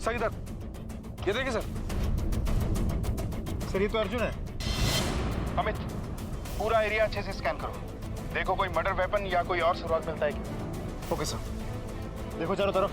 Sir इधर, ये देखिए सर। सर ये तो अर्जुन है। अमित, पूरा एरिया अच्छे से स्कैन करो, देखो कोई मर्डर वेपन या कोई और सुराग मिलता है क्या। ओके सर, देखो चारों तरफ।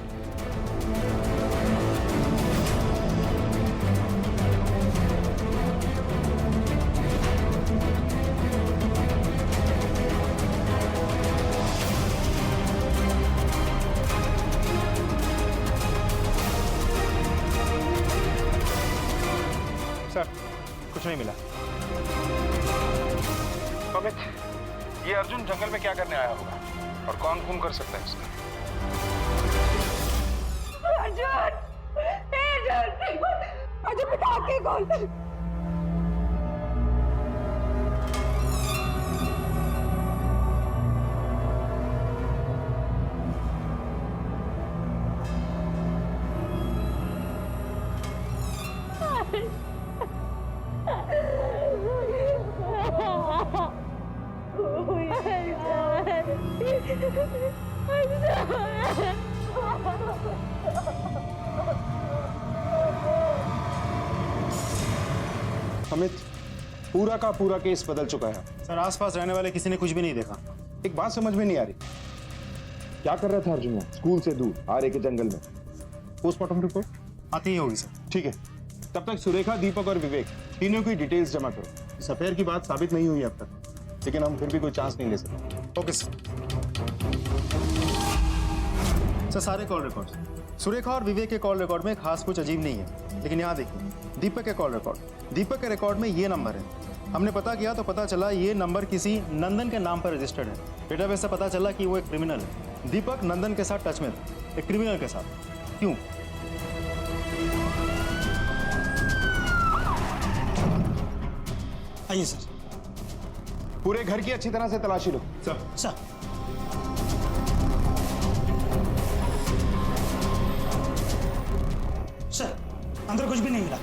सर कुछ नहीं मिला। अमित, ये अर्जुन जंगल में क्या करने आया होगा और कौन खून कर सकता है इसका? अर्जुन! अर्जुन बेटा आके कौन? अमित, पूरा का पूरा केस बदल चुका है। सर आसपास रहने वाले किसी ने कुछ भी नहीं देखा। एक बात समझ में नहीं आ रही, क्या कर रहा था अर्जुन स्कूल से दूर आरे के जंगल में? पोस्टमार्टम रिपोर्ट आती ही होगी सर। ठीक है, तब तक सुरेखा, दीपक और विवेक तीनों की डिटेल्स जमा करो। इस अफेयर की बात साबित नहीं हुई अब तक, लेकिन हम फिर भी कोई चांस नहीं ले सकते। Okay sir. सर सारे कॉल रिकॉर्ड, सुरेखा और विवेक के कॉल रिकॉर्ड में खास कुछ अजीब नहीं है, लेकिन यहाँ देखिए दीपक के कॉल रिकॉर्ड, दीपक के रिकॉर्ड में ये नंबर है। हमने पता किया तो पता चला ये नंबर किसी नंदन के नाम पर रजिस्टर्ड है। डेटाबेस से पता चला कि वो एक क्रिमिनल है। दीपक नंदन के साथ टच में था, एक क्रिमिनल के साथ। क्यों? आइए सर। पूरे घर की अच्छी तरह से तलाशी लो। सर सर अंदर कुछ भी नहीं मिला।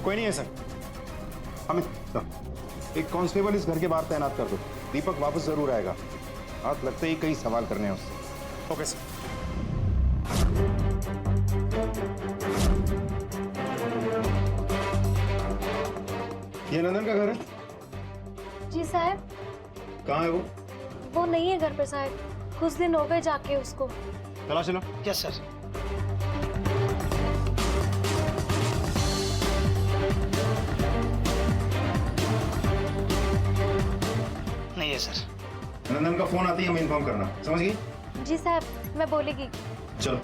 कोई नहीं है सर। अमित, एक कांस्टेबल इस घर के बाहर तैनात कर दो। दीपक वापस जरूर आएगा, हाथ लगते ही कई सवाल करने हैं उससे। Okay sir. ये नंदन का घर है? जी साहब। कहाँ है वो? वो नहीं है घर पे साहब, कुछ दिन हो गए जाके उसको। तलाश लो। Yes sir. नहीं है सर। नंदन का फोन आती है हमें इन्फॉर्म करना, समझ गई? जी साहब, मैं बोलेगी। चलो।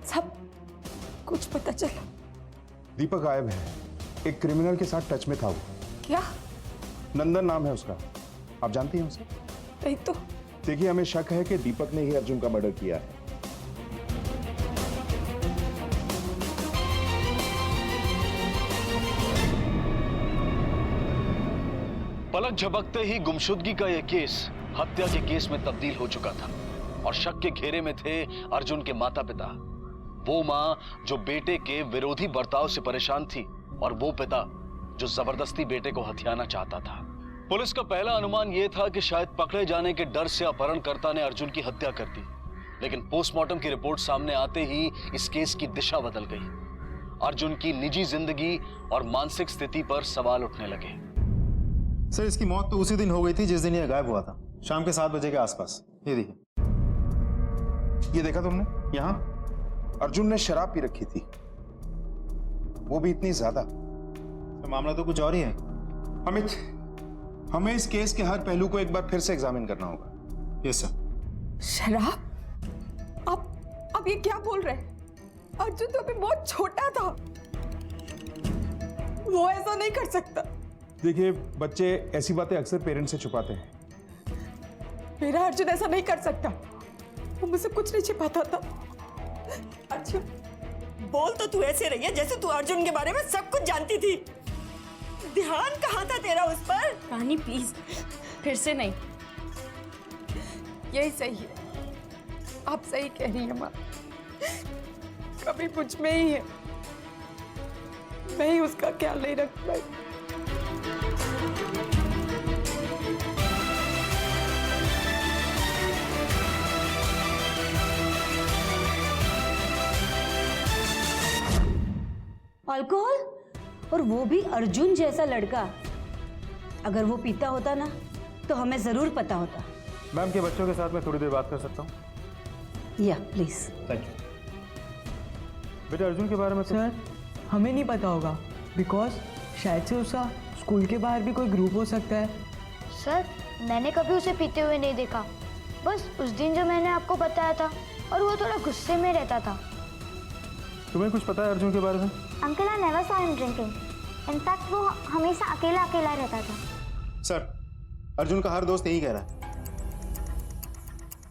सब कुछ पता चला। दीपक गायब है, एक क्रिमिनल के साथ टच में था वो। क्या? नंदन नाम है उसका, आप जानती हैं उसे? नहीं तो। देखिए, हमें शक है कि दीपक ने ही अर्जुन का मर्डर किया है। पलक झपकते ही गुमशुदगी का यह केस हत्या के केस में तब्दील हो चुका था और शक के घेरे में थे अर्जुन के माता पिता, वो मां जो बेटे के विरोधी बर्ताव से परेशान थी और वो पिता जो जबरदस्ती बेटे को हथियाना चाहता था। पुलिस का पहला अनुमान यह था कि शायद पकड़े जाने के डर से अपहरणकर्ता ने अर्जुन की हत्या कर दी, लेकिन पोस्टमार्टम की रिपोर्ट सामने आते ही इस केस की दिशा बदल गई। अर्जुन की निजी जिंदगी और मानसिक स्थिति पर सवाल उठने लगे। सर इसकी मौत तो उसी दिन हो गई थी जिस दिन ये गायब हुआ था, शाम के 7 बजे के आसपास। ये देखिए। ये देखा तुमने? यहाँ अर्जुन ने शराब पी रखी थी, वो भी इतनी ज्यादा। तो मामला तो कुछ और ही है। अमित, हमें इस केस के हर पहलू को एक बार फिर से एग्जामिन करना होगा। Yes sir. शराब? अब ये क्या बोल रहे हैं? अर्जुन तो अभी बहुत छोटा था, वो ऐसा नहीं कर सकता। देखिए, बच्चे ऐसी बातें अक्सर पेरेंट्स से छुपाते हैं। मेरा अर्जुन ऐसा नहीं कर सकता, वो मुझसे कुछ नहीं छिपाता था। अच्छा, बोल तो तू ऐसे रही है जैसे तू अर्जुन के बारे में सब कुछ जानती थी। ध्यान कहाँ था तेरा उस पर? रानी प्लीज, फिर से नहीं। यही सही है, आप सही कह रही हैं माँ। कभी मुझ में ही है, मैं ही उसका ख्याल नहीं रख पाई। अल्कोहल, और वो भी अर्जुन जैसा लड़का। अगर वो पीता होता ना तो हमें जरूर पता होता। मैम के बच्चों के साथ मैं थोड़ी देर बात कर सकता हूँ? या प्लीज। Thank you. बेटा अर्जुन के बारे में सर हमें नहीं पता होगा, बिकॉज शायद से उसका स्कूल के बाहर भी कोई ग्रुप हो सकता है। सर मैंने कभी उसे पीते हुए नहीं देखा, बस उस दिन जो मैंने आपको बताया था, और वो थोड़ा गुस्से में रहता था। तुम्हें कुछ पता है अर्जुन के बारे में? Uncle I never saw him drinking, in fact वो हमेशा अकेला अकेला रहता था। सर अर्जुन का हर दोस्त यही कह रहा है।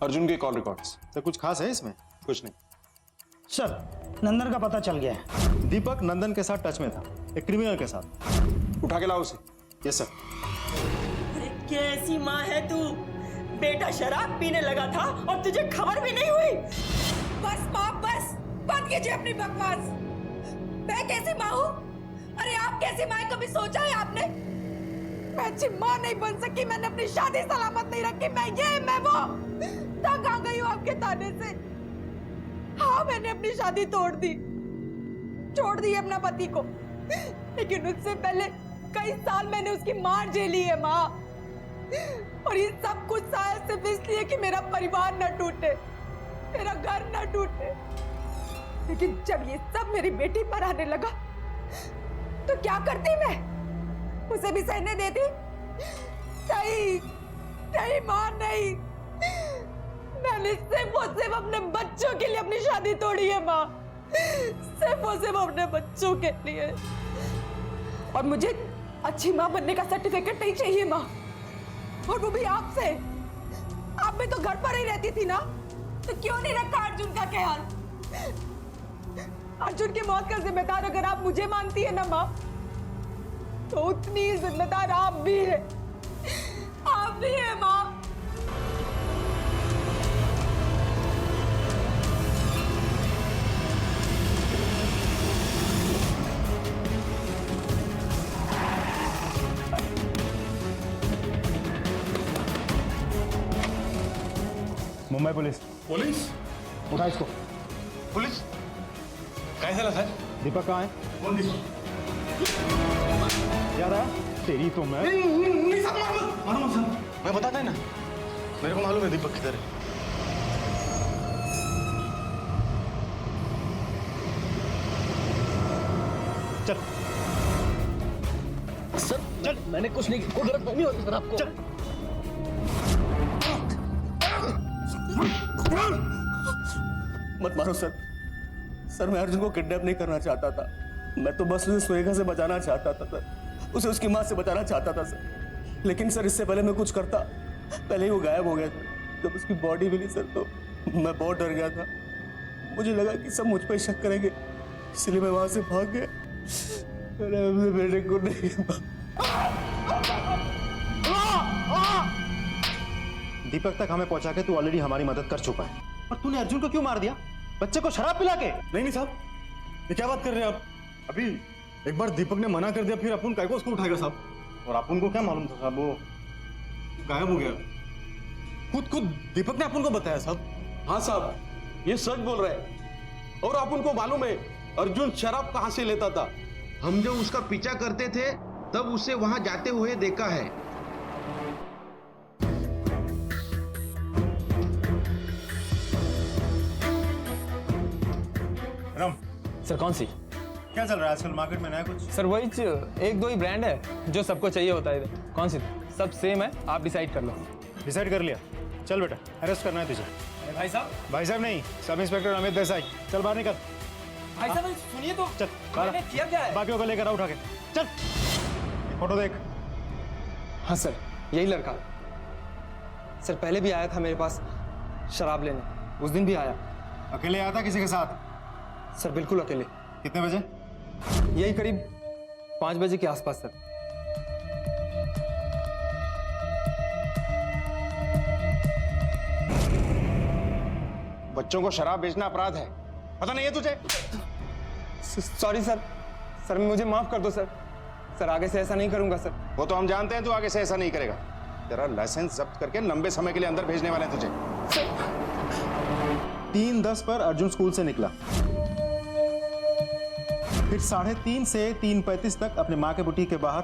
अर्जुन के कॉल रिकॉर्ड्स। सर कुछ खास है इसमें? कुछ नहीं। सर नंदन का पता चल गया है। दीपक नंदन के साथ टच में था, एक क्रिमिनल के साथ। उठा के लाओ उसे। Yes sir. अरे कैसी माँ है तू? बेटा शराब पीने लगा था और तुझे खबर भी नहीं हुई। बस माँ बस, बंद कीजिए अपनी बकवास। मैं कैसी माँ हूँ? अरे आप कैसी माँ हैं, कभी सोचा है आपने? मैं अच्छी माँ नहीं बन सकी, मैंने अपनी शादी सलामत नहीं रखी, मैं ये मैं वो। तंग आ गई हूँ आपके ताने से। हाँ मैंने अपनी शादी छोड़ दी अपना पति को, लेकिन उससे पहले कई साल मैंने उसकी मार झेली है माँ। और ये सब कुछ शायद सिर्फ इसलिए कि मेरा परिवार न टूटे, मेरा घर न टूटे। लेकिन जब ये सब मेरी बेटी पर आने लगा तो क्या करती मैं? उसे भी सहने देती? नहीं माँ नहीं। मैंने सिर्फ और सिर्फ अपने बच्चों के लिए अपनी शादी तोड़ी है माँ, सिर्फ और सिर्फ अपने बच्चों के लिए। और मुझे अच्छी माँ बनने का सर्टिफिकेट नहीं चाहिए माँ, और वो भी आपसे। आप भी तो घर पर ही रहती थी ना, तो क्यों नहीं रखा अर्जुन का ख्याल? अर्जुन की मौत का जिम्मेदार अगर आप मुझे मानती है ना माँ, तो उतनी ही जिम्मेदार आप भी है, आप भी है माँ। मुंबई पुलिस। पुलिस? उठा इसको। पुलिस? कैसे लगा सर? दीपक कहाँ है? कौन दीपक? याद आया? तेरी तो मैं। नहीं सर, मालूम सर, मैं बताता है ना, मेरे को मालूम है दीपक किधर है। चल सर चल, मैंने कुछ नहीं, कोई गलत नहीं होती सर आपको। चल। मत मारो सर। सर मैं अर्जुन को किडनैप नहीं करना चाहता था, मैं तो बस उसे सुरेखा से बचाना चाहता था सर, उसे उसकी माँ से बचाना चाहता था सर। लेकिन सर इससे पहले मैं कुछ करता, पहले ही वो गायब हो गया था। जब उसकी बॉडी मिली सर तो मैं बहुत डर गया था, मुझे लगा कि सब मुझ पर शक करेंगे, इसलिए मैं वहां से भाग गया। मैंने अपने बेटे को नहीं। दीपक तक हमें पहुंचा के तू ऑलरेडी हमारी मदद कर चुका है, और तूने अर्जुन को क्यों मार दिया? बच्चे को शराब पिला के? नहीं साहब, ये क्या बात कर रहे हैं आप? अभी एक बार दीपक ने मना कर दिया, फिर अपन काय को उसको उठाएगा साहब? और अपन को क्या मालूम था साहब, वो गायब हो गया। खुद दीपक ने अपन को बताया साहब। हाँ साहब, ये सच बोल रहे हैं। और अपन को मालूम है अर्जुन शराब कहाँ से लेता था। हम जब उसका पीछा करते थे तब उसे वहां जाते हुए देखा है। राम सर कौन सी? क्या चल रहा है आजकल मार्केट में नया कुछ? सर वही एक दो ही ब्रांड है जो सबको चाहिए होता है इधर। कौन सी? सब सेम है, आप डिसाइड कर लो। डिसाइड कर लिया? चल बेटा, अरेस्ट करना है तुझे। भाई साहब? भाई साहब नहीं, सब इंस्पेक्टर अमित देसाई। चल बाहर निकल। भाई साहब सुनिए तो, चल मैंने किया क्या है? बाकियों को लेकर उठा के चल। फोटो देख। हाँ सर, यही लड़का सर पहले भी आया था मेरे पास शराब लेने, उस दिन भी आया। अकेले आया था किसी के साथ? सर बिल्कुल अकेले। कितने बजे? यही करीब 5 बजे के आसपास सर। बच्चों को शराब बेचना अपराध है, पता नहीं है तुझे? सॉरी सर, सर मुझे माफ कर दो सर। सर आगे से ऐसा नहीं करूंगा सर। वो तो हम जानते हैं तू आगे से ऐसा नहीं करेगा। तेरा लाइसेंस जब्त करके लंबे समय के लिए अंदर भेजने वाले हैं तुझे। 3:10 पर अर्जुन स्कूल से निकला, फिर 3:30 से 3:35 तक अपने माँ के बुटीक के बाहर,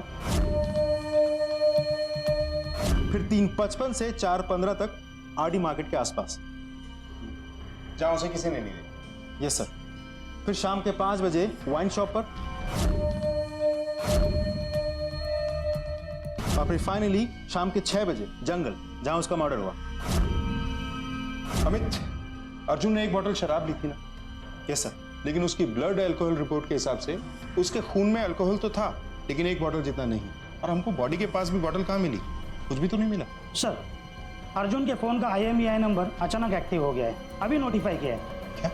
फिर 3:55 से 4:15 तक आरडी मार्केट के आसपास, जहां उसे किसी ने नहीं देखा। Yes sir. फिर शाम के 5 बजे वाइन शॉप पर, और फिर फाइनली शाम के 6 बजे जंगल, जहां उसका मर्डर हुआ। अमित, अर्जुन ने एक बोतल शराब ली थी ना? Yes sir. लेकिन उसकी ब्लड अल्कोहल रिपोर्ट के हिसाब से उसके खून में अल्कोहल तो था, लेकिन एक बोतल जितना नहीं। और हमको बॉडी के पास भी बोतल कहाँ मिली? कुछ भी तो नहीं मिला। सर अर्जुन के फोन का IMEI नंबर अचानक एक्टिव हो गया है, अभी नोटिफाई किया है। क्या?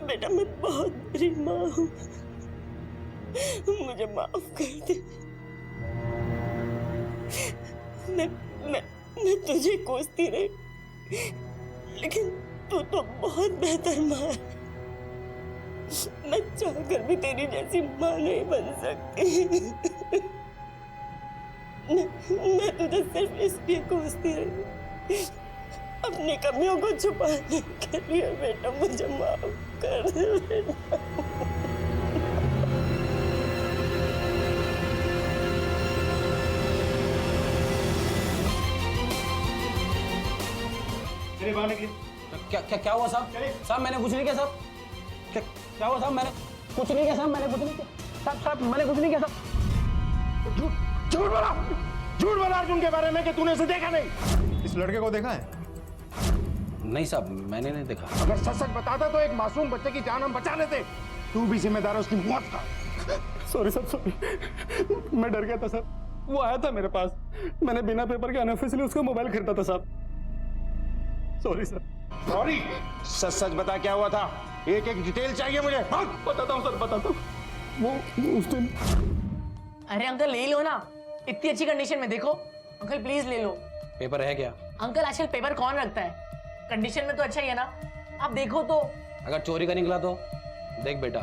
बेटा मैं बहुत बुरी माँ हूँ, मुझे माफ कर दे। मैं तुझे कोसती रही, लेकिन तू तो बहुत बेहतर माँ है। मैं चाहकर भी तेरी जैसी माँ नहीं बन सकती। मैं तुझे सिर्फ इसलिए कोसती रही, अपनी कमियों को छुपाने के लिए। बेटा मुझे माफ कर दे बेटा। क्या हुआ साहब? साहब मैंने कुछ नहीं किया साहब। क्या हुआ साहब? मैंने कुछ नहीं किया साहब। मैंने कुछ नहीं किया साहब। मैंने कुछ नहीं किया साहब। झूठ बोला अर्जुन के बारे में कि तूने उसे देखा नहीं। इस लड़के को देखा है? नहीं साहब, मैंने नहीं देखा। अगर सच सच बताता तो एक मासूम बच्चे की जान हम बचा लेते। तू भी जिम्मेदार है उसकी मौत का। Sorry sir, sorry. मैं डर गया था सर। वो आया था मेरे पास, मैंने बिना पेपर के अनऑफिशियली उसका मोबाइल खरीदा था साहब। Sorry sir. सॉरी? सच सच बता क्या हुआ था? एक एक डिटेल चाहिए मुझे। बताता हूँ सर, बताता हूँ। वो उस दिन। अरे अंकल ले लो ना, इतनी अच्छी कंडीशन में। देखो अंकल प्लीज ले लो। पेपर है क्या? अंकल आजकल पेपर कौन रखता है? कंडीशन में तो अच्छा ही है ना, आप देखो तो। अगर चोरी का निकला तो देख बेटा,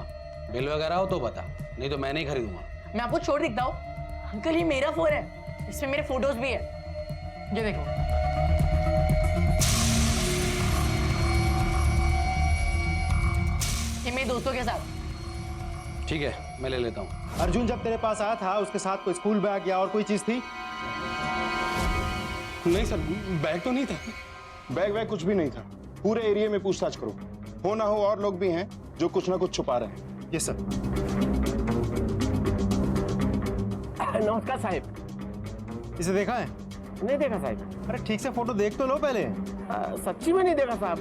बिल वगैरह हो तो बता, नहीं तो मैं नहीं खरीदूंगा। मैं आपको छोड़ दिखता हूँ। अंकल ये मेरा फोन है, इसमें मेरे फोटोज भी है, ये देखो। ये मेरे दोस्तों के साथ। ठीक है, मैं ले लेता हूँ। अर्जुन जब तेरे पास आया था उसके साथ कोई स्कूल बैग या और कोई चीज थी? नहीं सर, बैग तो नहीं था। बैग वैग कुछ भी नहीं था। पूरे एरिया में पूछताछ करो, हो ना हो और लोग भी हैं जो कुछ ना कुछ छुपा रहे हैं। Yes sir. नमस्कार साहब। इसे देखा है? नहीं देखा साहब। अरे ठीक से फोटो देख तो लो पहले। सच्ची में नहीं देखा साहब।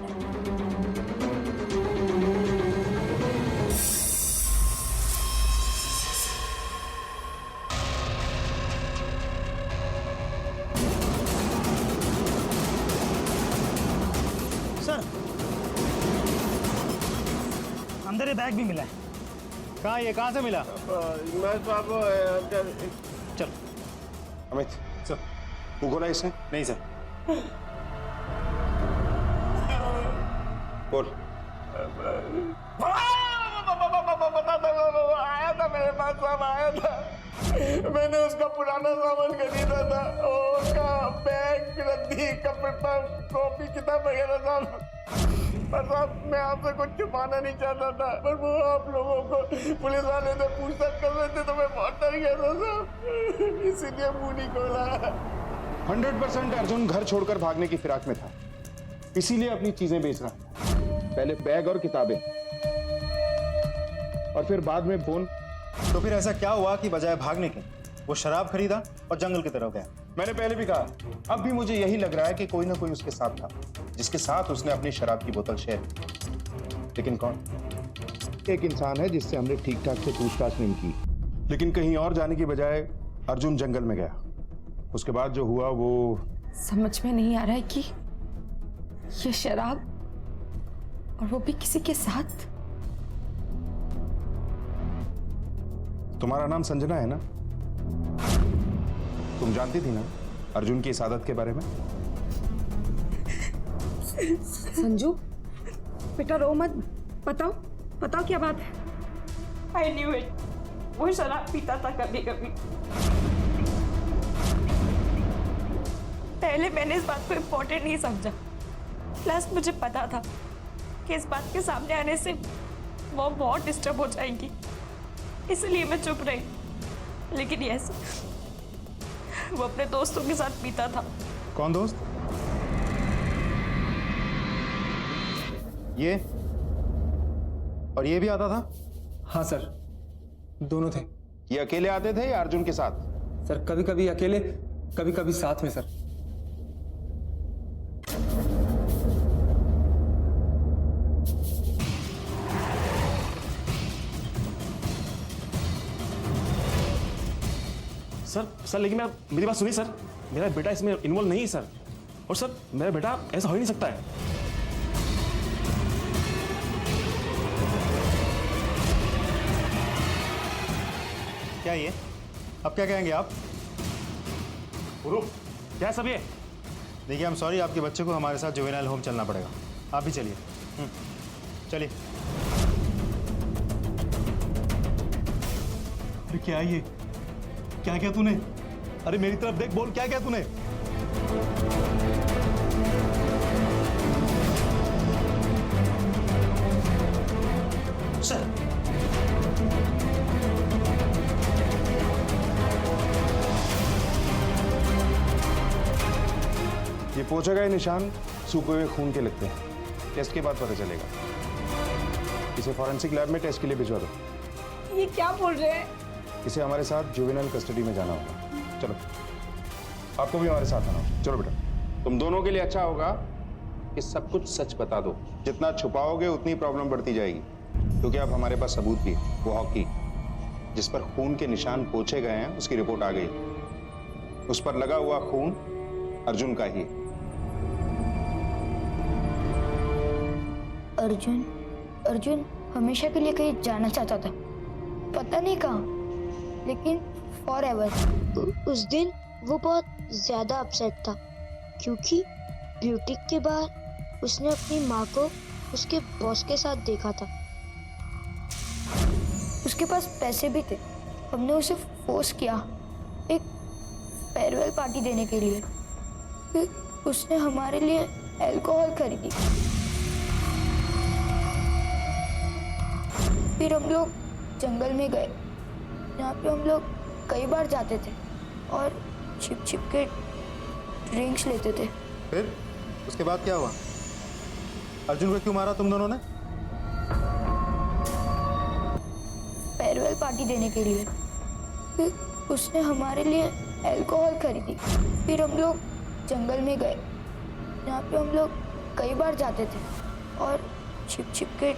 अंदर ये बैग भी मिला है। कहाँ? ये कहाँ से मिला? मैं साहब चल अमित, सर वो खोला इसने? नहीं सर। बोल। आया था मेरे पास, साहब आया था। मैंने उसका पुराना सामान खरीदा था, उसका बैग, रद्दी, कपड़ा, कॉपी, किताब वगैरह साहब। पर साहब मैं आपसे कुछ छुपाना नहीं चाहता था, पर वो आप लोगों को पुलिस वाले से पूछताछ कर रहे थे तो मैं बहुत डर गया था साहब, इसीलिए मुंह नहीं खोला। 100% अर्जुन घर छोड़कर भागने की फिराक में था, इसीलिए अपनी चीजें बेच रहा था। पहले बैग और किताबें, और फिर बाद में फोन। तो फिर ऐसा क्या हुआ कि बजाय भागने के वो शराब खरीदा और जंगल की तरफ गया? मैंने पहले भी कहा, अब भी मुझे यही लग रहा है कि कोई ना कोई उसके साथ था, जिसके साथ उसने अपनी शराब की बोतल शेयर की। लेकिन कौन? एक इंसान है जिससे हमने ठीक ठाक से पूछताछ नहीं की, लेकिन कहीं और जाने की बजाय अर्जुन जंगल में गया उसके बाद जो हुआ वो समझ में नहीं आ रहा है कि ये शराब और वो भी किसी के साथ। तुम्हारा नाम संजना है ना? तुम जानती थी ना अर्जुन की इस आदत के बारे में? संजू बेटा रो मत, बताओ बताओ क्या बात है। आई न्यू इट, वो शराब पीता था कभी कभी। पहले मैंने इस बात को इम्पोर्टेंट नहीं समझा, प्लस मुझे पता था कि इस बात के सामने आने से वो बहुत डिस्टर्ब हो जाएंगी, इसलिए मैं चुप रही। लेकिन यस, वो अपने दोस्तों के साथ पीता था। कौन दोस्त? ये और ये भी आता था? हाँ सर, दोनों थे। ये अकेले आते थे या अर्जुन के साथ? सर कभी कभी अकेले, कभी कभी साथ में सर। सर लेकिन मेरी बात सुनिए सर, मेरा बेटा इसमें इन्वॉल्व नहीं है सर। और सर मेरा बेटा ऐसा हो ही नहीं सकता है। क्या ये? अब क्या कहेंगे आप? क्या सब ये? देखिए, हम सॉरी, आपके बच्चे को हमारे साथ जुवेनाइल होम चलना पड़ेगा। आप भी चलिए। चलिए। अरे क्या ये? क्या क्या तूने? अरे मेरी तरफ देख, बोल क्या क्या तूने? सर ये पोछे गए निशान सूखे हुए खून के लगते हैं। टेस्ट के बाद पता चलेगा। इसे फॉरेंसिक लैब में टेस्ट के लिए भिजवा दो। ये क्या बोल रहे हैं? इसे हमारे साथ जुवेनाइल कस्टडी में जाना होगा। चलो, आपको भी हमारे साथ आना होगा। चलो बेटा, तुम दोनों के लिए अच्छा होगा कि सब कुछ सच बता दो। जितना छुपाओगे उतनी प्रॉब्लम बढ़ती जाएगी, क्योंकि अब हमारे पास सबूत भी है। वो हॉकी जिस पर खून के निशान पोछे गए हैं, उसकी रिपोर्ट आ गई। उस पर लगा हुआ खून अर्जुन का ही। अर्जुन हमेशा के लिए कहीं जाना चाहता था, पता नहीं कहाँ, लेकिन फॉरएवर। उस दिन वो बहुत ज्यादा अपसेट था, क्योंकि ब्यूटी के बाहर उसने अपनी माँ को उसके बॉस के साथ देखा था। उसके पास पैसे भी थे। हमने उसे फोर्स किया एक फेयरवेल पार्टी देने के लिए। फिर उसने हमारे लिए अल्कोहल खरीदी। फिर हम लोग जंगल में गए, जहाँ पे हम लोग कई बार जाते थे और छिप छिप के ड्रिंक्स लेते थे। फिर उसके बाद क्या हुआ? अर्जुन को क्यों मारा तुम दोनों ने? फेयरवेल पार्टी देने के लिए। फिर उसने हमारे लिए अल्कोहल खरीदी। फिर हम लोग जंगल में गए, जहाँ पे हम लोग कई बार जाते थे और छिप छिप के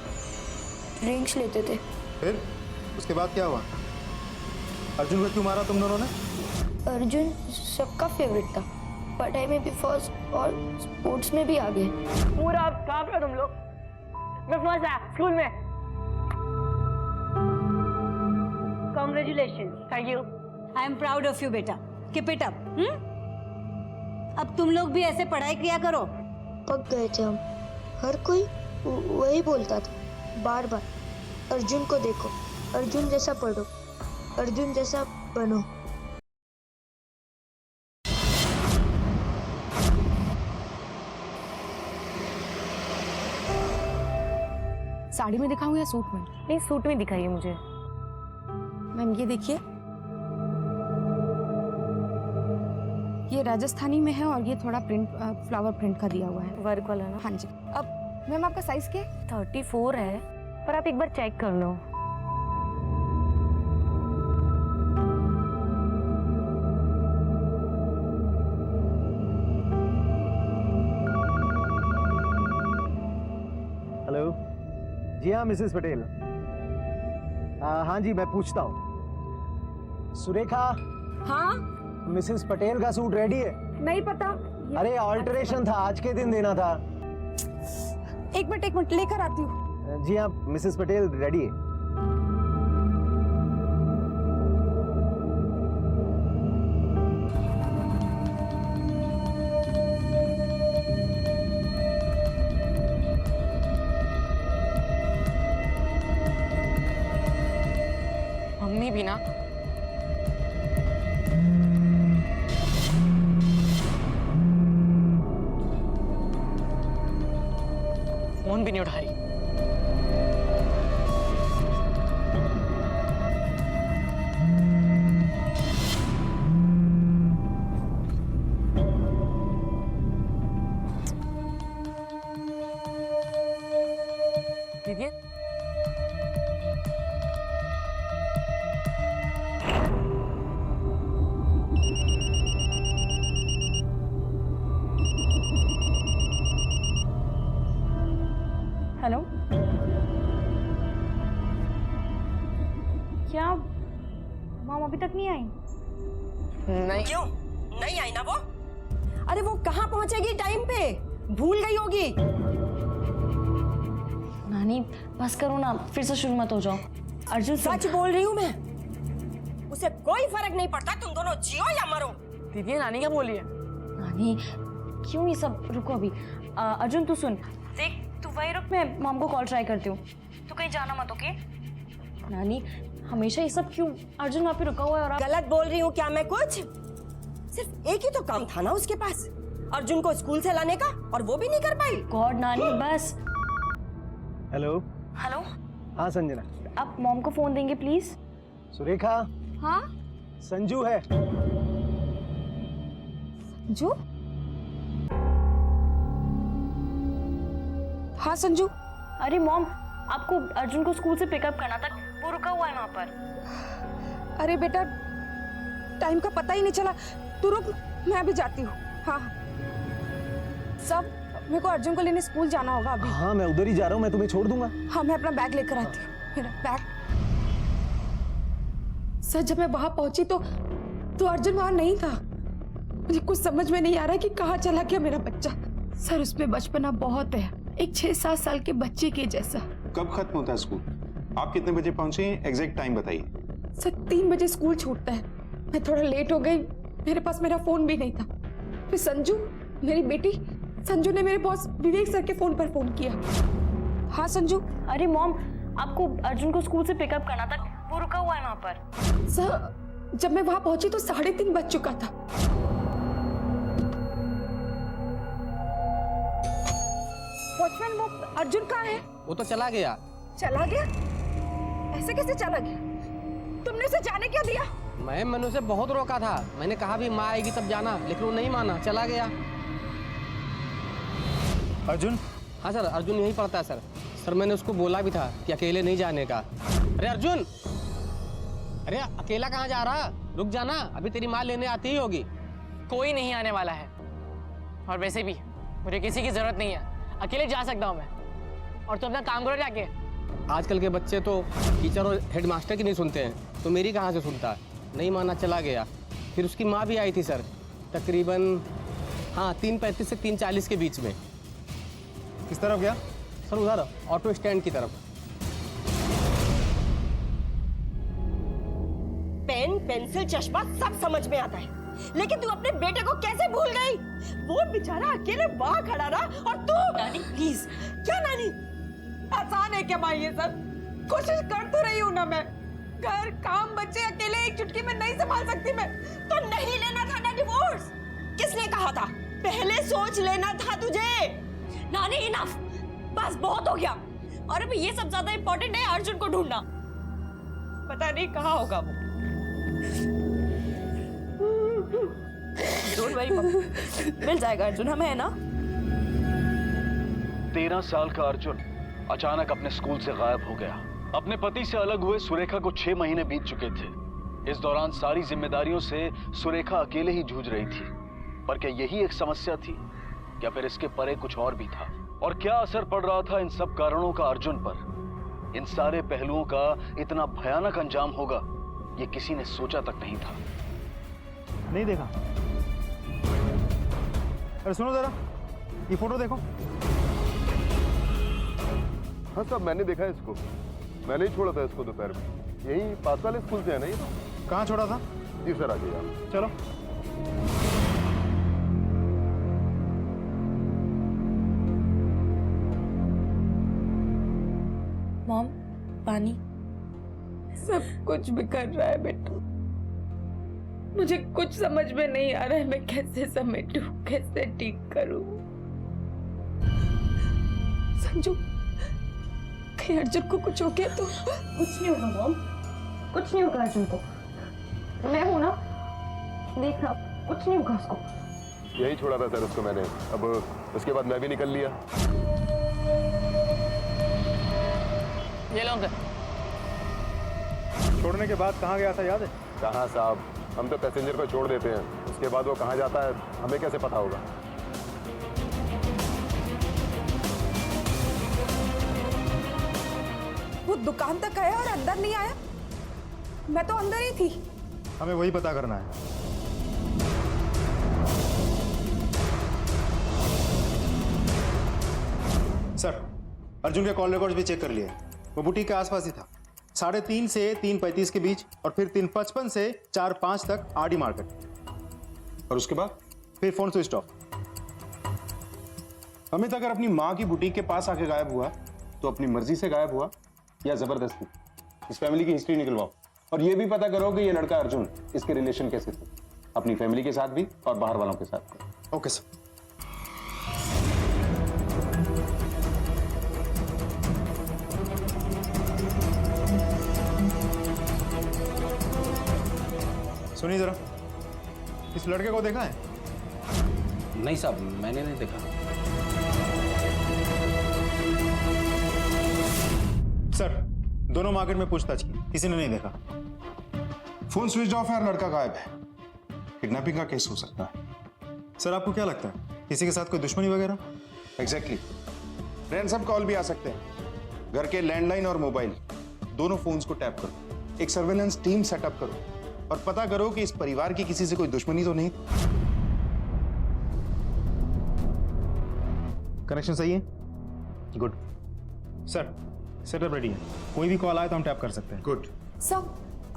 ड्रिंक्स लेते थे। फिर उसके बाद क्या हुआ? अर्जुन को क्यों मारा तुम दोनों ने? अर्जुन सबका फेवरेट था, पढ़ाई में भी फर्स्ट और स्पोर्ट्स में भी आगे। पूरा कहाँ पे हो तुम लोग? मैं फर्स्ट आया स्कूल में। Congratulation. Thank you. I am proud of you बेटा। Keep it up. अब तुम लोग भी ऐसे पढ़ाई किया करो। पक गए थे हम। हर कोई वही बोलता था बार बार, अर्जुन को देखो, अर्जुन जैसा पढ़ो, अर्जुन जैसा बनो। साड़ी में दिखाऊं या सूट में? नहीं, सूट में दिखाइए मुझे। मैम ये देखिए, ये राजस्थानी में है और ये थोड़ा प्रिंट, फ्लावर प्रिंट का दिया हुआ है, वर्क वाला ना? हाँ जी। अब मैम आपका साइज क्या है? 34 है, पर आप एक बार चेक कर लो। हेलो जी, हाँ मिसेस पटेल। हाँ जी, मैं पूछता हूँ। सुरेखा। हाँ मिसेस पटेल का सूट रेडी है? नहीं पता। अरे ऑल्टरेशन था, आज के दिन देना था। एक मिनट लेकर आती हूँ। जी हाँ, मिसेस पटेल रेडी है। मम्मी भी ना फोन भी नहीं उठा रही। दीदी हेलो, क्या मॉम अभी तक नहीं आई? नहीं। क्यों नहीं आई ना वो? अरे वो कहाँ पहुंचेगी टाइम पे? भूल गई होगी। नानी बस करो ना, फिर से शुरू मत हो जाओ। अर्जुन सच बोल रही हूँ मैं, उसे कोई फर्क नहीं पड़ता तुम दोनों जियो या मरो। दीदी नानी क्या बोली है? नानी क्यों ये सब, रुको अभी। अर्जुन तू सुन, देख तू वही रुक, मैं मॉम को कॉल ट्राई करती हूँ। तू कहीं जाना मत, ओके? नानी हमेशा ये सब क्यों? अर्जुन वहाँ पे रुका हुआ है और आप... गलत बोल रही हूँ क्या मैं कुछ? सिर्फ एक ही तो काम था ना उसके पास, अर्जुन को स्कूल से लाने का, और वो भी नहीं कर पाई। गॉड नानी बस। हेलो। हेलो। हाँ संजना। आप मॉम को फोन देंगे प्लीज? सुरेखा। हाँ संजू है। संजू? हाँ संजू। अरे मॉम, आपको अर्जुन को स्कूल से पिकअप करना था, वो रुका हुआ है वहाँ पर। अरे बेटा, टाइम का पता ही नहीं चला। तू रुक, मैं अभी जाती हूँ। हाँ सब, मेरे को अर्जुन को लेने स्कूल जाना होगा अभी। हाँ मैं उधर ही जा रहा हूँ, मैं तुम्हें छोड़ दूंगा। हाँ मैं अपना बैग लेकर आती हूँ। मेरा बैग। सर जब मैं वहां पहुंची तो अर्जुन वहां नहीं था। मुझे कुछ समझ में नहीं आ रहा कि कहाँ चला गया मेरा बच्चा। सर उसमें बचपना बहुत है, एक 6-7 साल के बच्चे के जैसा। कब खत्म होता है स्कूल? आप कितने बजे पहुंचे? एग्जैक्ट टाइम बताइए। सर 3 बजे स्कूल छूटता है, मैं थोड़ा लेट हो गई, मेरे पास मेरा फोन भी नहीं था। फिर संजू, मेरी बेटी संजू ने मेरे बॉस विवेक सर के फोन पर फोन किया। हाँ संजू। अरे मॉम, आपको अर्जुन को स्कूल से पिकअप करना था, वो रुका हुआ है वहाँ पर। सर जब मैं वहां पहुंची तो 3:30 बज चुका था। वॉचमैन वो अर्जुन कहाँ है? वो तो चला गया। चला गया? ऐसे कैसे चला गया? तुमने उसे जाने क्यों दिया? मैंने उसे बहुत रोका था, मैंने कहा भी माँ आएगी तब जाना, लेकिन वो नहीं माना, चला गया। अर्जुन? हाँ सर, अर्जुन यहीं पढ़ता है सर। सर मैंने उसको बोला भी था कि अकेले नहीं जाने का। अरे अर्जुन, अरे अकेला कहाँ जा रहा? रुक जाना, अभी तेरी माँ लेने आती ही होगी। कोई नहीं आने वाला है, और वैसे भी मुझे किसी की जरूरत नहीं है, अकेले जा सकता हूँ मैं। और तू अपना काम करो जाके। आजकल के बच्चे तो टीचर और हेडमास्टर की नहीं सुनते हैं, तो मेरी कहाँ से सुनता है? नहीं माना, चला गया। फिर उसकी माँ भी आई थी सर, तकरीबन हाँ 3:35 से 3:40 के बीच में। किस तरफ गया? सर उधर ऑटो स्टैंड की तरफ। पेन, पेंसिल, चश्मा सब समझ में आता है, लेकिन तू अपने बेटे को कैसे भूल गई? वो बेचारा अकेले वहां खड़ा रहा और तू। नानी प्लीज। क्या नानी? आसान है क्या माँ ये सब? कोशिश कर तो रही हूँ ना मैं। घर, काम, बच्चे अकेले एक चुटकी में नहीं संभाल सकती मैं। तो नहीं लेना था ना डिवोर्स? किसने कहा था? पहले सोच लेना था तुझे। नानी इनफ, बस बहुत हो गया। और अभी ये सब ज्यादा इम्पोर्टेंट है अर्जुन को ढूंढना। पता नहीं कहाँ होगा वो। डोंट वरी मम्मी, मिल जाएगा अर्जुन, हमें है ना। 13 साल का अर्जुन अचानक अपने स्कूल से गायब हो गया। अपने पति से अलग हुए सुरेखा को 6 महीने बीत चुके थे। इस दौरान सारी जिम्मेदारियों से सुरेखा अकेले ही जूझ रही थी। पर क्या यही एक समस्या थी, क्या फिर इसके परे कुछ और भी था? और क्या असर पड़ रहा था इन सब कारणों का अर्जुन पर? इन सारे पहलुओं का इतना भयानक अंजाम होगा, ये किसी ने सोचा तक नहीं था। नहीं देखा। अरे सुनो जरा, ये फोटो देखो। हाँ साहब, मैंने देखा है इसको। मैंने ही छोड़ा था इसको दोपहर में, यही पास वाले स्कूल से है ना ये? कहाँ छोड़ा था? जी सर, आगे आप। चलो। मॉम, पानी। सब कुछ बिखर रहा है बेटा। मुझे कुछ समझ में नहीं आ रहा है, मैं कैसे समेटूं, कैसे ठीक करूं। संजू, कहीं अर्जुन को कुछ हो गया तो? कुछ नहीं होगा मॉम, कुछ नहीं होगा अर्जुन को। मैं हूं ना, देखना, कुछ नहीं होगा उसको। यही छोड़ा था सर उसको मैंने। अब उसके बाद मैं भी निकल लिया। ये लो अंकल। छोड़ने के बाद कहाँ गया था याद है? कहाँ साहब, हम तो पैसेंजर को छोड़ देते हैं, उसके बाद वो कहाँ जाता है हमें कैसे पता होगा? वो दुकान तक आया और अंदर नहीं आया। मैं तो अंदर ही थी। हमें वही पता करना है। सर, अर्जुन के कॉल रिकॉर्ड्स भी चेक कर लिए। वो बुटीक के आसपास ही था। 3:30 से 3:35 के बीच और फिर 3:55 से 4:05 तक आरडी मार्केट। और उसके बाद फिर फोन स्विच ऑफ। अमित अगर अपनी माँ की बुटीक के पास आके गायब हुआ तो अपनी मर्जी से गायब हुआ या जबरदस्ती? इस फैमिली की हिस्ट्री निकलवाओ और ये भी पता करो कि ये लड़का अर्जुन, इसके रिलेशन कैसे थे अपनी फैमिली के साथ भी और बाहर वालों के साथ भी। Okay sir. सुनिए जरा, इस लड़के को देखा है? नहीं साहब, मैंने नहीं देखा। सर, दोनों मार्केट में पूछताछ की, किसी ने नहीं देखा। फोन स्विच ऑफ है और लड़का गायब है। किडनैपिंग का केस हो सकता है। सर, आपको क्या लगता है, किसी के साथ कोई दुश्मनी वगैरह? एग्जैक्टली। रैंसम कॉल भी आ सकते हैं। घर के लैंडलाइन और मोबाइल दोनों फोन्स को टैप करो, एक सर्वेलेंस टीम सेटअप करो और पता करो कि इस परिवार की किसी से कोई दुश्मनी तो नहीं। कनेक्शन सही है? गुड। सर, सेटअप रेडी है। कोई भी कॉल आए तो हम टैप कर सकते हैं। गुड। सर,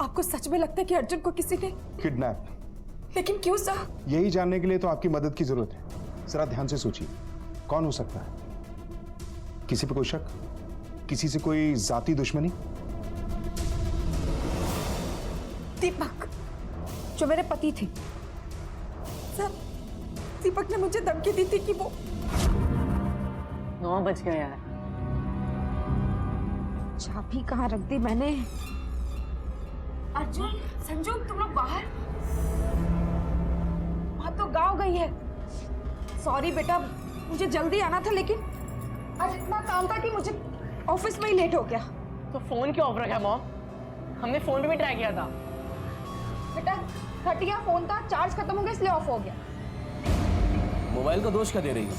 आपको सच में लगता है कि अर्जुन को किसी ने किडनैप? लेकिन क्यों सर? यही जानने के लिए तो आपकी मदद की जरूरत है। जरा ध्यान से सोचिए, कौन हो सकता है? किसी पे कोई शक? किसी से कोई जाती दुश्मनी? दीपक, जो मेरे पति थे। सर, दीपक ने मुझे धमकी दी थी कि वो 9 बज गया यार। चाबी कहाँ रख दी मैंने? अर्जुन, संजू, तुम लोग बाहर? वहां तो गाँव गई है। सॉरी बेटा, मुझे जल्दी आना था लेकिन आज इतना काम था कि मुझे ऑफिस में ही लेट हो गया। तो फोन क्यों ऑफ रखा मॉम? हमने फोन पे भी ट्राई किया था। बेटा, घटिया फोन था, चार्ज खत्म हो गया इसलिए ऑफ हो गया। मोबाइल को दोष क्या दे रही हो?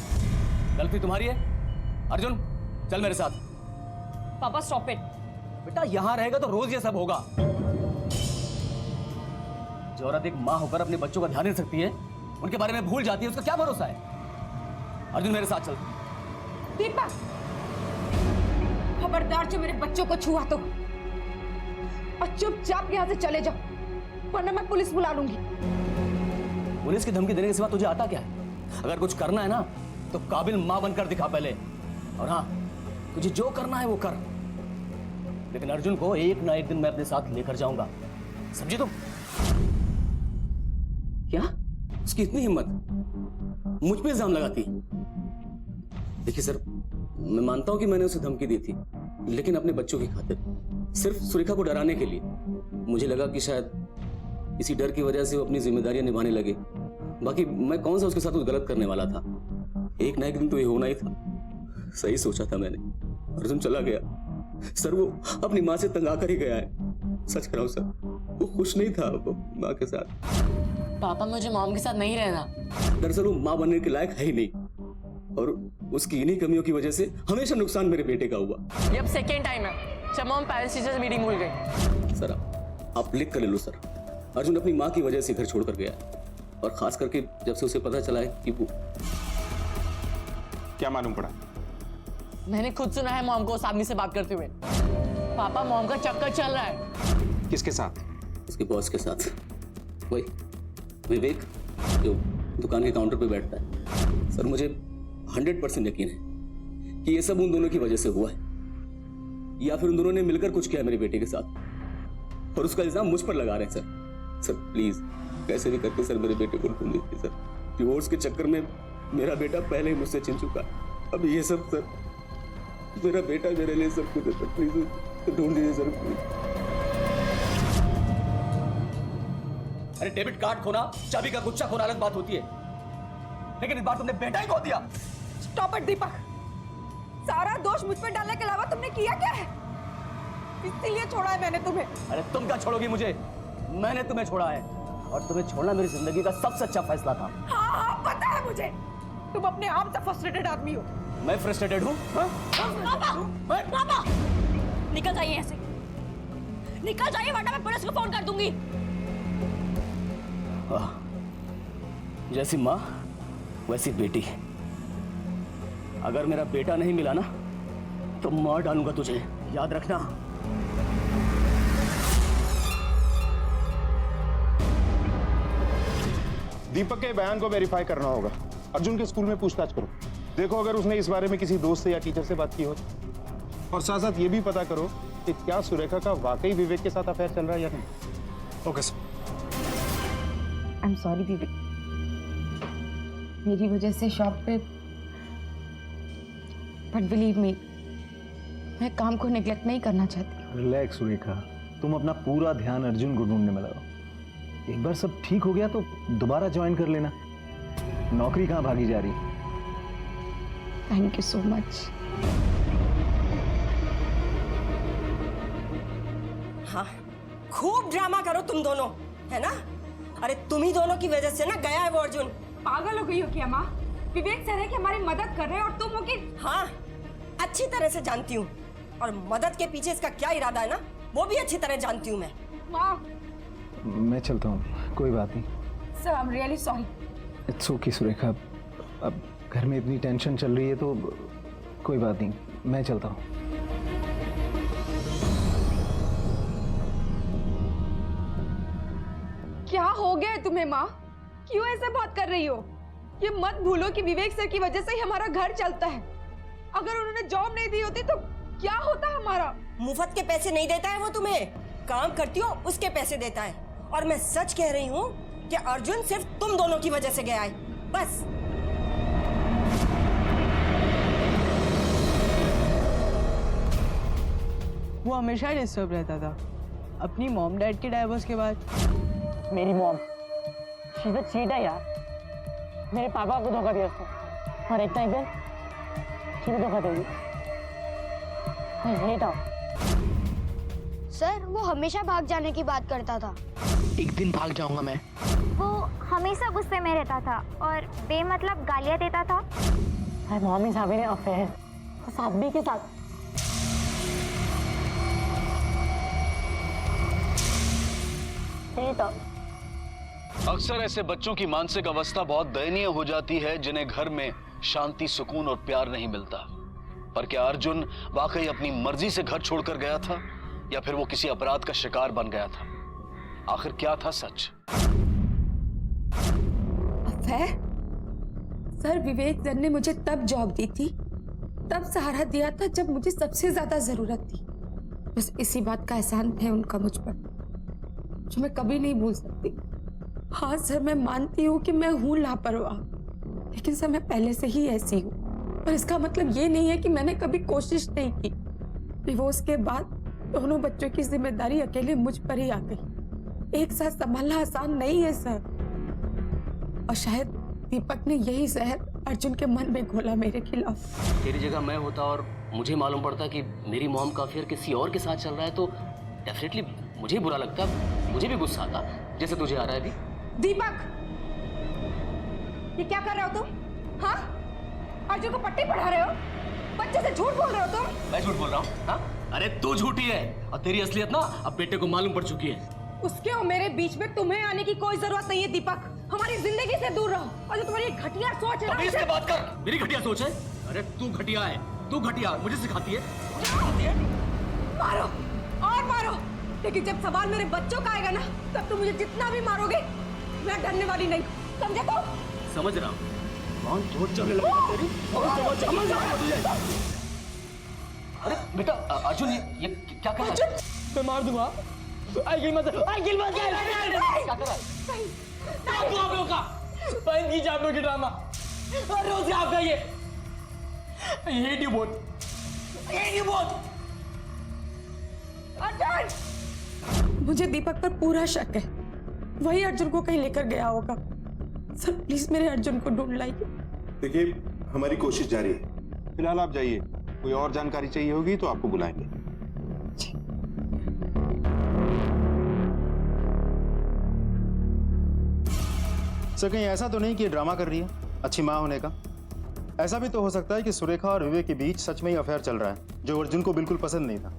गलती तुम्हारी है। अर्जुन, चल मेरे साथ। पापा स्टॉप इट। बेटा, यहां रहेगा तो रोज ये सब होगा। जो औरत एक माँ होकर अपने बच्चों का ध्यान नहीं सकती है, उनके बारे में भूल जाती है, उसका क्या भरोसा है? अर्जुन, मेरे साथ चल। दीपक, खबरदार जो मेरे बच्चों को छुआ तो और चुपचाप यहाँ से चले जाओ, वरना मैं पुलिस बुला लूंगी। पुलिस की धमकी देने के सिवा तुझे आता क्या है? अगर कुछ करना है ना तो काबिल माँ बनकर दिखा पहले। और हाँ, तुझे जो करना है वो कर, लेकिन अर्जुन को एक ना एक दिन मैं अपने साथ लेकर जाऊंगा, समझी तुम? क्या उसकी इतनी हिम्मत, मुझ पे इल्जाम लगाती? देखिए सर, मैं मानता हूं कि मैंने उसे धमकी दी थी, लेकिन अपने बच्चों की खातिर, सिर्फ सुरेखा को डराने के लिए। मुझे लगा कि शायद इसी डर की वजह से वो अपनी जिम्मेदारियां निभाने लगे। बाकी मैं कौन सा उसके साथ कुछ गलत करने वाला था? एक ना एक दिन तो ये होना ही था। सही सोचा था मैंने। अर्जुन चला गया सर, वो अपनी माँ से तंग आकर ही गया है। सच कह रहा हूं सर, वो खुश नहीं था माँ के साथ। पापा, मुझे मॉम के साथ नहीं रहना। दरअसल वो माँ बनने के लायक है ही नहीं, और उसकी इन्हीं कमियों की वजह से हमेशा नुकसान मेरे बेटे का हुआ। ये अब सेकेंड टाइम है जब मॉम पेरेंट्स टीचर्स मीटिंग भूल गई। सर, आप लिख कर ले लो सर, अर्जुन अपनी माँ की वजह से घर छोड़कर गया। और खास करके जब से उसे पता चला है कि वो क्या मालूम पड़ा? मैंने खुद सुना है मॉम को उस आदमी से बात करते हुए। पापा, मॉम का चक्कर चल रहा है। किसके साथ? उसके बॉस के साथ, वही विवेक जो दुकान के काउंटर पे बैठता है। सर मुझे 100% यकीन है कि ये सब उन दोनों की वजह से हुआ है, या फिर उन दोनों ने मिलकर कुछ किया मेरे बेटे के साथ और उसका इल्जाम मुझ पर लगा रहे हैं। सर सर प्लीज कैसे भी करके सर मेरे बेटे को ढूंढ लीजिए सर। डिवोर्स के चक्कर में मेरा बेटा पहले ही मुझसे छिन चुका है, अब ये सब सर मेरा बेटा मेरे लिए सब कुछ है सर, प्लीज ढूंढ लीजिए सर प्लीज। अरे डेबिट कार्ड खोना, चाबी का गुच्छा खोना अलग बात होती है, लेकिन इस बार तुमने बेटा ही खो दिया। स्टॉप इट दीपक, सारा दोष मुझ पर डालने के अलावा तुमने किया क्या है? इसीलिए छोड़ा है मैंने तुम्हें। अरे तुम क्या छोड़ोगी मुझे? मैंने तुम्हें छोड़ा है, और तुम्हें छोड़ना मेरी जिंदगी का सबसे अच्छा फैसला था। हाँ पता है मुझे, तुम अपने आप से फ्रस्ट्रेटेड आदमी हो। मैं फ्रस्ट्रेटेड हूँ? पापा निकल जाइए ऐसे, निकल जाइए वरना मैं पुलिस को फोन कर दूंगी। जैसी माँ वैसी बेटी। अगर मेरा बेटा नहीं मिला ना तो मार डालूंगा तुझे, याद रखना। दीपक के बयान को वेरीफाई करना होगा। अर्जुन के स्कूल में पूछताछ करो, देखो अगर उसने इस बारे में किसी दोस्त या टीचर से बात की हो, और साथ साथ ये भी पता करो कि क्या सुरेखा का वाकई विवेक के साथ अफेयर चल रहा है या नहीं। Okay sir. I am sorry Vivek, मेरी वजह से शॉप पे, बट बिलीव मी मैं काम को नेग्लेक्ट नहीं करना चाहती। रिलैक्स सुरेखा, तुम अपना पूरा ध्यान अर्जुन को ढूंढने में लगाओ। एक बार सब ठीक हो गया तो दोबारा ज्वाइन कर लेना, नौकरी कहाँ भागी जा रही। Thank you so much. हाँ, खूब ड्रामा करो तुम दोनों, है ना? अरे तुम ही दोनों की वजह से ना गया है वो अर्जुन। पागल हो गई हो क्या माँ? विवेक सर है कि हमारी मदद कर रहे हैं और तुम हो कि? हाँ, अच्छी तरह से जानती हूँ, और मदद के पीछे इसका क्या इरादा है ना वो भी अच्छी तरह जानती हूँ मैं। माँ मैं चलता हूँ, कोई बात नहीं। Sir I am really sorry. It's okay Surekha, अब घर में इतनी टेंशन चल रही है तो कोई बात नहीं, मैं चलता हूँ। क्या हो गया है तुम्हें माँ? क्यों ऐसे बात कर रही हो? ये मत भूलो कि विवेक सर की वजह से ही हमारा घर चलता है। अगर उन्होंने जॉब नहीं दी होती तो क्या होता हमारा? मुफ्त के पैसे नहीं देता है वो तुम्हें, काम करती हो उसके पैसे देता है। और मैं सच कह रही हूँ कि अर्जुन सिर्फ तुम दोनों की वजह से गया है, बस। वो हमेशा डिस्टर्ब रहता था अपनी मॉम डैड के डाइवोर्स के बाद। मेरी mom she is a cheater यार, मेरे पापा को धोखा दिया उसने, और एक टाइम पे भी धोखा देगी। I hate her. सर वो हमेशा भाग जाने की बात करता था। एक दिन भाग जाऊंगा मैं। वो हमेशा गुस्से में रहता था और बेमतलब गालियां देता था। My mom is having an affair सादबी के साथ। अक्सर ऐसे बच्चों की मानसिक अवस्था बहुत दयनीय हो जाती है जिन्हें घर में शांति, सुकून और प्यार नहीं मिलता। पर क्या अर्जुन वाकई अपनी मर्जी से घर छोड़कर गया था, या फिर वो किसी अपराध का शिकार बन गया था? आखिर क्या था सच? अफेयर? सर विवेक सर ने मुझे तब जॉब दी थी, तब सहारा दिया था जब मुझे सबसे ज्यादा जरूरत थी। बस इसी बात का एहसान है उनका मुझ पर, जो मैं कभी नहीं भूल सकती। हाँ सर, मैं मानती हूँ कि मैं हूँ लापरवाह, लेकिन सर मैं पहले से ही ऐसी हूँ, और इसका मतलब ये नहीं है कि मैंने कभी कोशिश नहीं की। डिवोर्स के बाद दोनों बच्चों की जिम्मेदारी अकेले मुझ पर ही आ गई। एक साथ संभालना आसान नहीं है सर, और शायद दीपक ने यही जहर अर्जुन के मन में घोला मेरे खिलाफ। तेरी जगह मैं होता और मुझे मालूम पड़ता कि मेरी मॉम का अफेयर किसी और के साथ चल रहा है तो डेफिनेटली मुझे बुरा लगता, मुझे भी गुस्सा आता, जैसे तुझे आ रहा है अभी। दीपक, ये क्या कर रहे हो तुम? हाँ, अर्जुन को पट्टी पढ़ा रहे हो? बच्चे से झूठ बोल रहे हो तुम? मैं झूठ बोल रहा हूँ? हाँ? अरे तू झूठी है, और तेरी असलियत ना अब बेटे को मालूम पड़ चुकी है। उसके और मेरे बीच में तुम्हें आने की कोई जरूरत नहीं है दीपक। हमारी जिंदगी से दूर रहो और जो तुम्हारी घटिया सोच है अभी इससे बात कर। मेरी घटिया सोच है? अरे तू घटिया है, तू घटिया मुझे सिखाती है। मारो और मारो, लेकिन जब सवाल मेरे बच्चों का आएगा ना, तब तुम मुझे जितना भी मारोगे मैं डरने वाली नहीं, समझे? तो समझ रहा हूँ। कौन चोट चलने लगा तेरी? समझ रहा हूँ तुझे। अरे बेटा अर्जुन, ये क्या कर रहा है? मैं मार दूंगा। आई किल मत क्या कर रहा है? आप लोगों का बंद कीजिए आप लोगों की ड्रामा। हर रोज आपका ये I hate you both. I hate you both. Arjun, मुझे दीपक पर पूरा शक है, वही अर्जुन को कहीं लेकर गया होगा। सर प्लीज मेरे अर्जुन को ढूंढ लाइए। देखिए हमारी कोशिश जारी है, फिलहाल आप जाइए, कोई और जानकारी चाहिए होगी तो आपको बुलाएंगे। सर कहीं ऐसा तो नहीं कि ये ड्रामा कर रही है अच्छी माँ होने का? ऐसा भी तो हो सकता है कि सुरेखा और विवेक के बीच सच में ही अफेयर चल रहा है, जो अर्जुन को बिल्कुल पसंद नहीं था।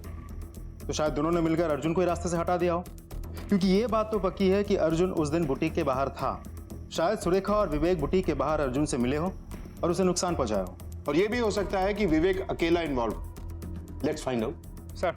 तो शायद दोनों ने मिलकर अर्जुन को ही रास्ते से हटा दिया हो, क्योंकि ये बात तो पक्की है कि अर्जुन उस दिन बुटीक के बाहर था। शायद सुरेखा और विवेक बुटीक के बाहर अर्जुन से मिले हो और उसे नुकसान पहुंचाया हो। और ये भी हो सकता है कि विवेक अकेला involve. Let's find out. Sir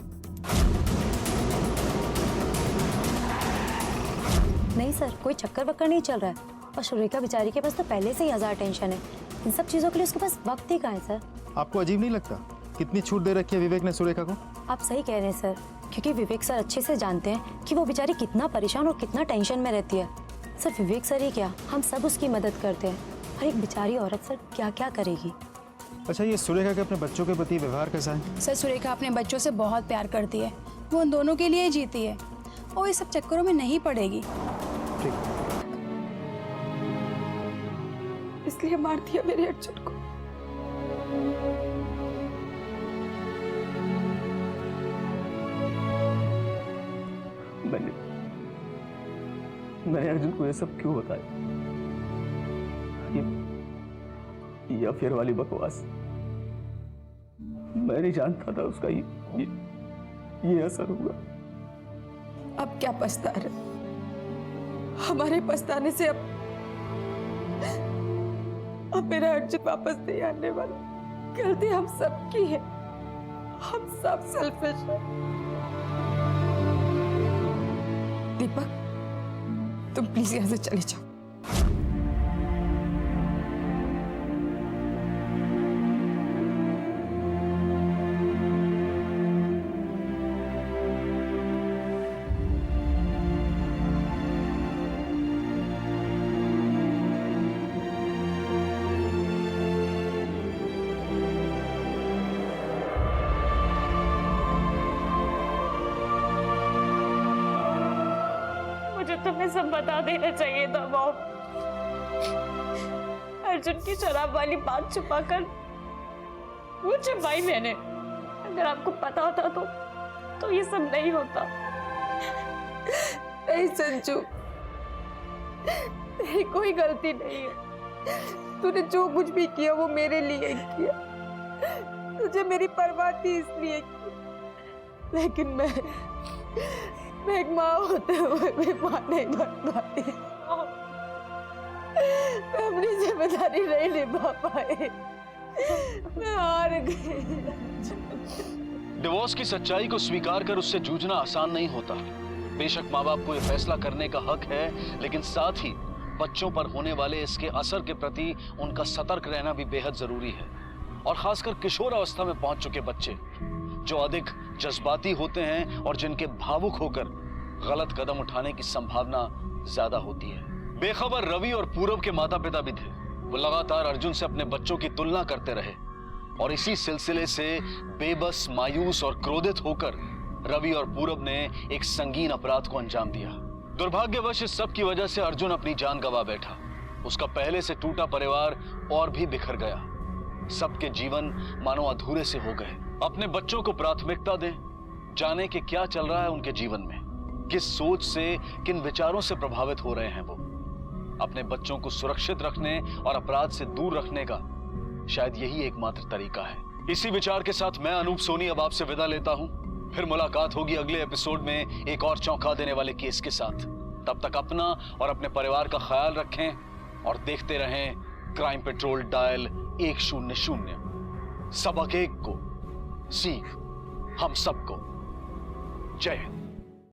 नहीं सर, कोई चक्कर वक्कर नहीं चल रहा है, और सुरेखा बेचारी के पास तो पहले से ही 1000 टेंशन है। इन सब चीजों के लिए उसके पास वक्त ही कहाँ है सर? आपको अजीब नहीं लगता कितनी छूट दे रखी है विवेक ने सुरेखा को? आप सही कह रहे हैं सर, क्योंकि विवेक सर अच्छे से जानते हैं कि वो बेचारी कितना परेशान और कितना टेंशन में रहती है। सर विवेक सर ही क्या, हम सब उसकी मदद करते हैं, और एक बेचारी औरत सर क्या क्या करेगी। अच्छा ये सुरेखा के अपने बच्चों के प्रति व्यवहार कैसा है? सर सुरेखा अपने बच्चों से बहुत प्यार करती है, वो उन दोनों के लिए जीती है, और इस सब चक्करों में नहीं पड़ेगी। इसलिए मार दिया मेरे अर्जुन को। मैंने अर्जुन को ये सब क्यों बताया? ये अफेयर वाली बकवास, मैं नहीं जानता था उसका ये असर हुआ। अब क्या पछता रहे? हमारे पछताने से अब मेरा अर्जुन वापस नहीं आने वाला। गलती हम सब की है, हम सब सेल्फिश हैं। दीपक तुम प्लीज यहाँ से चले जाओ। तुम्हें सब बता देना चाहिए था मॉम। अर्जुन की शराब वाली बात छुपाकर वो छुपाई मैंने। अगर आपको पता होता तो ये सब नहीं होता। नहीं संजू, तेरी कोई गलती नहीं है। तूने जो कुछ भी किया वो मेरे लिए किया, तुझे मेरी परवाह थी इसलिए की। लेकिन मैं एक माँ होते हुए भी माँ नहीं बन पाई। मैं अपनी जिम्मेदारी नहीं निभा पाई, मैं हार गई। डिवोर्स की सच्चाई को स्वीकार कर उससे जूझना आसान नहीं होता। बेशक माँ बाप को यह फैसला करने का हक है, लेकिन साथ ही बच्चों पर होने वाले इसके असर के प्रति उनका सतर्क रहना भी बेहद जरूरी है। और खासकर किशोर अवस्था में पहुंच चुके बच्चे जो अधिक जज्बाती होते हैं और जिनके भावुक होकर गलत कदम उठाने की संभावना ज्यादा होती है। बेखबर रवि और पूरब के माता पिता भी थे। वो लगातार अर्जुन से अपने बच्चों की तुलना करते रहे और इसी सिलसिले से बेबस, मायूस और क्रोधित होकर रवि और पूरब ने एक संगीन अपराध को अंजाम दिया। दुर्भाग्यवश इस सब की वजह से अर्जुन अपनी जान गंवा बैठा। उसका पहले से टूटा परिवार और भी बिखर गया। सबके जीवन मानो अधूरे से हो गए। अपने बच्चों को प्राथमिकता दें, जाने कि क्या चल रहा है उनके जीवन में, किस सोच से, किन विचारों से प्रभावित हो रहे हैं वो। अपने बच्चों को सुरक्षित रखने और अपराध से दूर रखने का शायद यही एकमात्र तरीका है। इसी विचार के साथ मैं अनूप सोनी अब आपसे विदा लेता हूं। फिर मुलाकात होगी अगले एपिसोड में एक और चौंका देने वाले केस के साथ। तब तक अपना और अपने परिवार का ख्याल रखें और देखते रहें क्राइम पेट्रोल डायल 100। सबक एक को सीख हम सबको। जय हिंद।